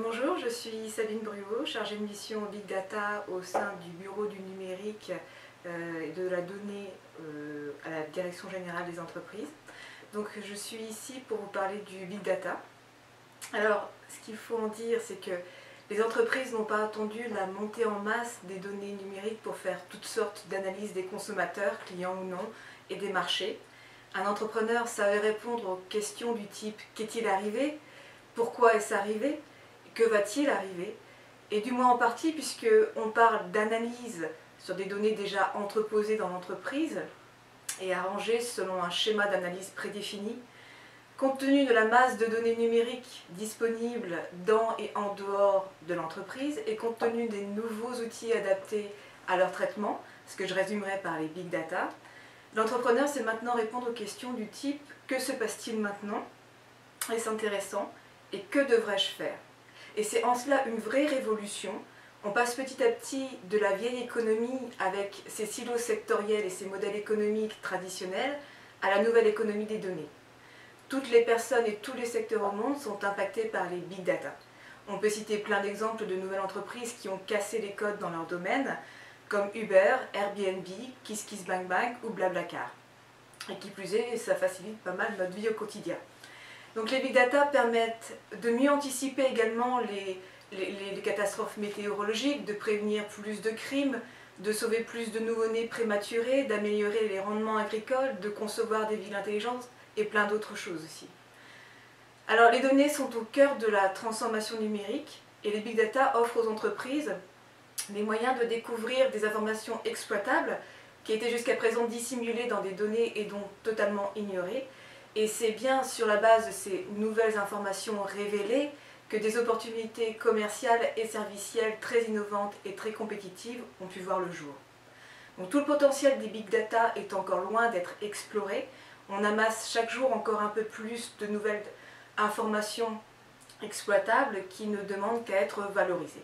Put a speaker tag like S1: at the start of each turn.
S1: Bonjour, je suis Sabine Bruot, chargée de mission Big Data au sein du Bureau du numérique et de la donnée à la Direction générale des entreprises. Donc je suis ici pour vous parler du Big Data. Alors ce qu'il faut en dire, c'est que les entreprises n'ont pas attendu la montée en masse des données numériques pour faire toutes sortes d'analyses des consommateurs, clients ou non, et des marchés. Un entrepreneur savait répondre aux questions du type « qu'est-il arrivé ? Pourquoi est-ce arrivé ? Que va-t-il arriver ?» Et du moins en partie, puisqu'on parle d'analyse sur des données déjà entreposées dans l'entreprise et arrangées selon un schéma d'analyse prédéfini. Compte tenu de la masse de données numériques disponibles dans et en dehors de l'entreprise et compte tenu des nouveaux outils adaptés à leur traitement, ce que je résumerai par les big data, l'entrepreneur sait maintenant répondre aux questions du type « que se passe-t-il maintenant ? Est-ce intéressant ? Et que devrais-je faire ?» Et c'est en cela une vraie révolution. On passe petit à petit de la vieille économie avec ses silos sectoriels et ses modèles économiques traditionnels à la nouvelle économie des données. Toutes les personnes et tous les secteurs au monde sont impactés par les big data. On peut citer plein d'exemples de nouvelles entreprises qui ont cassé les codes dans leur domaine, comme Uber, Airbnb, KissKissBankBank ou Blablacar. Et qui plus est, ça facilite pas mal notre vie au quotidien. Donc les big data permettent de mieux anticiper également les catastrophes météorologiques, de prévenir plus de crimes, de sauver plus de nouveau-nés prématurés, d'améliorer les rendements agricoles, de concevoir des villes intelligentes et plein d'autres choses aussi. Alors les données sont au cœur de la transformation numérique et les big data offrent aux entreprises les moyens de découvrir des informations exploitables qui étaient jusqu'à présent dissimulées dans des données et donc totalement ignorées. Et c'est bien sur la base de ces nouvelles informations révélées que des opportunités commerciales et servicielles très innovantes et très compétitives ont pu voir le jour. Donc tout le potentiel des big data est encore loin d'être exploré. On amasse chaque jour encore un peu plus de nouvelles informations exploitables qui ne demandent qu'à être valorisées.